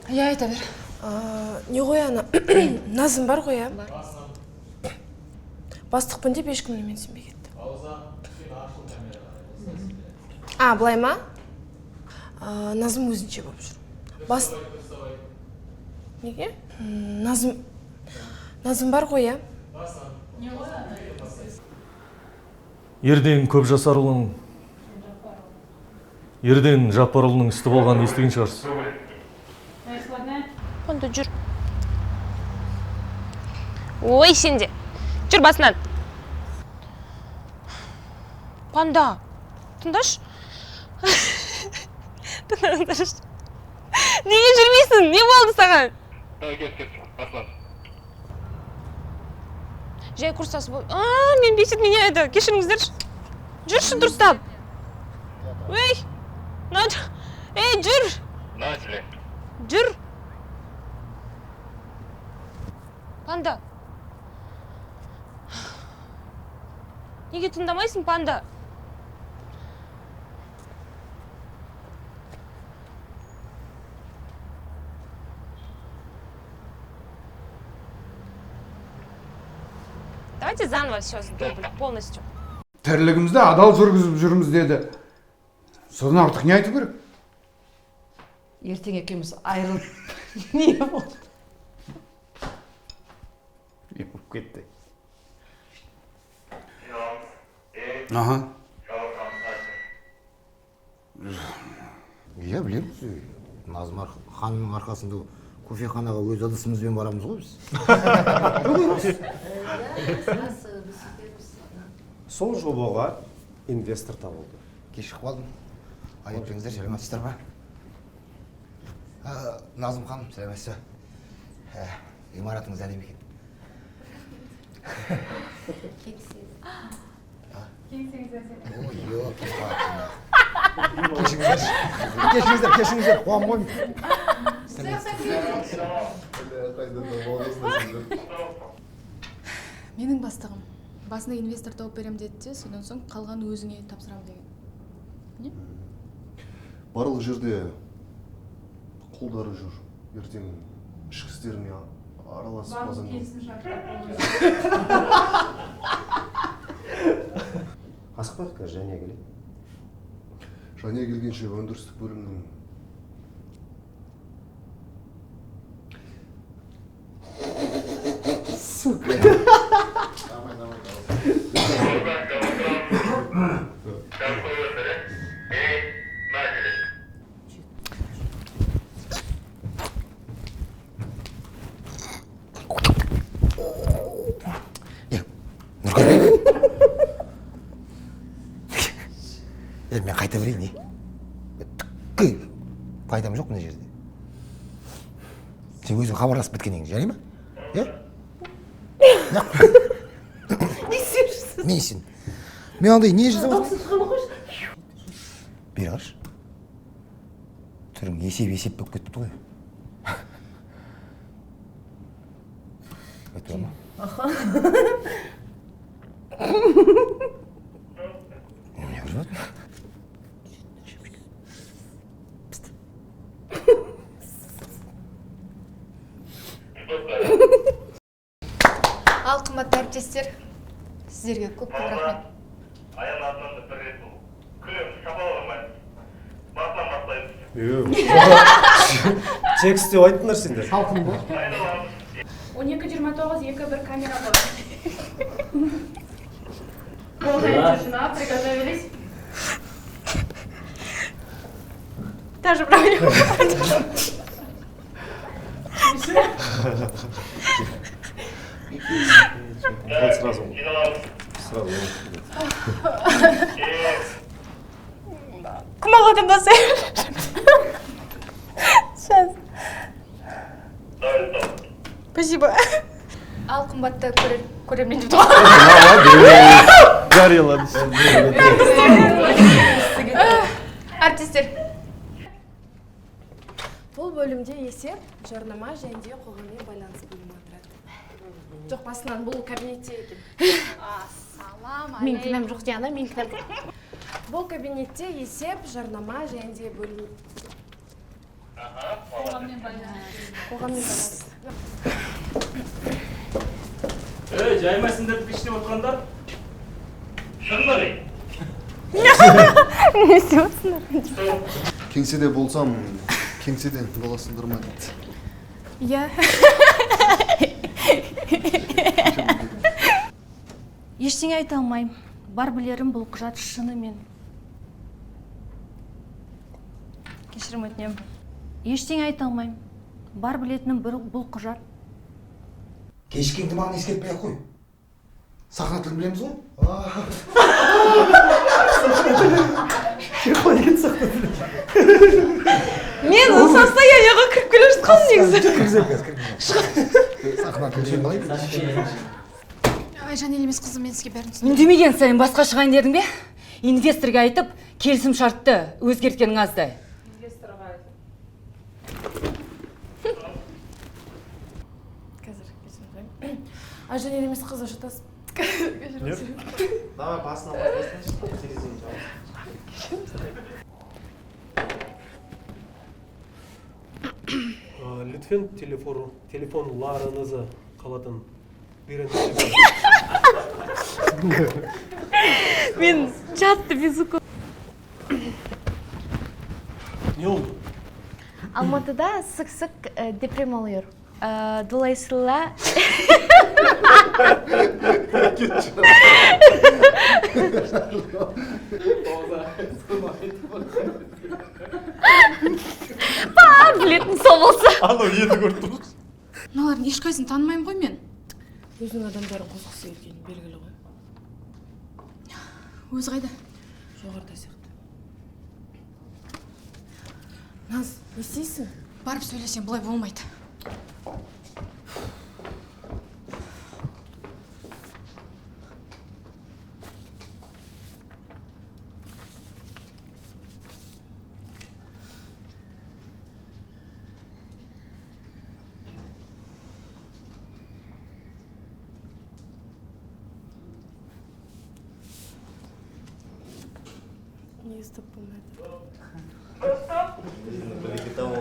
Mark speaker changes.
Speaker 1: Я айта бер.
Speaker 2: Не ғой ана, Назым бар ғой, бастықпын деп ешкім менсінбей кетті. Былай ма? Назым өзінше болып жүр. Неге? Назым бар ғой,
Speaker 3: Ерден көп жасарұлының Ерден Жапарұлының істі болғанын естіген шығарсыз.
Speaker 4: Онда жүр. Ой, сенде. Жүр басынан. Панда. Тыңдаш. Тыңдаш. Неге жүрмейсің? Не болды саған?
Speaker 5: Басынан.
Speaker 4: Жай курстасы бол. Мен бесит меняйды. Кешіріңіздерші. Жүрші дұрыстап. Ой. Жүр. Жүр. Панда. Неге тыңдамайсың, панда? Давайте заново все полностью.
Speaker 6: Тірлігімізді адал жүргізіп жүрміз деді. Содан артық не айту керек?
Speaker 1: Ертең екеуміз айырылып не болды?
Speaker 6: Не болып кетті? Аха.
Speaker 7: Я білеміз. Назым ханымның арқасында кофеханаға өз ыдысымызбен барамыз ғой біз.
Speaker 8: Сол жобаға инвестор табылды.
Speaker 7: Кешіп қалдым. Айыптыңыздар, сәлеметсіздер ма? Назым ханым, сәлеметсіз. Имаратыңыз әдемі екен. Кешіңіздер, қуам ғой.
Speaker 1: Менің бастығым. Басына инвестор тауып берем деді де, содан соң қалған өзіңе тапсырам деген. Не?
Speaker 8: Барлық жерде қолдары жүр. Ертең ішкі істеріне араласып асықпайық, қазір Жәния келеді. Жәния келгенше өндірістік бөлімнің сука.
Speaker 7: Мен қайта берейін, не? Түкке пайдам жоқ мына жерде. Сен өзің хабарласып біткеннен кейін, жарай ма?
Speaker 1: Не істерсіз?
Speaker 7: Не істен? Мен андай не жазып отырмын? Бері қарашы. Түрің есеп болып кетіпті ғой. Өтіп ма?
Speaker 1: Аха.
Speaker 7: Не көріп отырмын?
Speaker 1: Ал қымбатты әріптестер, сіздерге көп рахмет.
Speaker 5: Аян атынан да бір рет бұл. Күлем, шапалағанмай. Басынан бастаймыз.
Speaker 8: Текст деп айттыңдар сендер.
Speaker 1: Салқын бол.
Speaker 9: 12:29 2-1 камера бар. Полная тишина, приготовились. Даже правильно.
Speaker 8: Вот сразу.
Speaker 9: Кумаға да басайын. Сейчас. Спасибо.
Speaker 1: Ал қымбатты көрермен деп
Speaker 3: Жариялады.
Speaker 1: әріптестер.
Speaker 2: Бұл бөлімде есеп, жарнама және де қоғаммен байланыс бөлімі отырады. Жоқ, басынан бұл кабинетте екен.
Speaker 9: Мен кінәм жоқ Диана, мен кінәм жоқ.
Speaker 2: Бұл кабинетте есеп, жарнама және де бөлім. Коғаммен байланыс.
Speaker 3: жаймайсыңдар иштеп аткандар?
Speaker 5: Шын ба?
Speaker 9: Не істеп жатсыңдар?
Speaker 8: Кеңседе болсам, кеңседен боласыңдар ма дейді.
Speaker 2: Иә.
Speaker 10: Ештеңе айта алмайм. Бар білерім бұл құжат шынымен. Кешірім өтінем. Ештеңе айта алмайм. Бар білетінім бұл құжат.
Speaker 7: Кешкенді маған ескертпей ақ қой. Сахна тілін білеміз ғой?
Speaker 4: Мен ол состояниеға кіріп келе жатқанмын негізі.
Speaker 7: Сахна тілін қалай білеміз?
Speaker 1: Айжан елемес қызы мен сізге бәрін түсіндім.
Speaker 11: Үндемеген сайын басқа шығайын дедің бе? Инвесторға айтып, келісім шартты өзгерткенің аздай.
Speaker 2: Қазір кешірім сұраймын. Айжан елемес қызы жатасыз.
Speaker 8: Давай басына бастасыншы, терезені жауыз.
Speaker 3: Литвен телефонларыңызы қаладан берен.
Speaker 4: Мен жатты безуко.
Speaker 3: Не oldu?
Speaker 9: Алматыда sık-sık deprem oluyor. Dolayısıyla
Speaker 4: Білетін сол болса.
Speaker 3: Alo, енді көрдіңіз.
Speaker 1: Мыналардың ешқайсысын танымаймын ғой мен.
Speaker 2: Өзінің адамдарын қосқысы келгені белгілі ғой.
Speaker 1: Өзі қайда?
Speaker 2: Жоғарыда сияқты. Наз, не істейсің?
Speaker 1: Барып сөйлесем бұлай болмайды.
Speaker 2: Не істеп болмайды.
Speaker 8: Білікті ол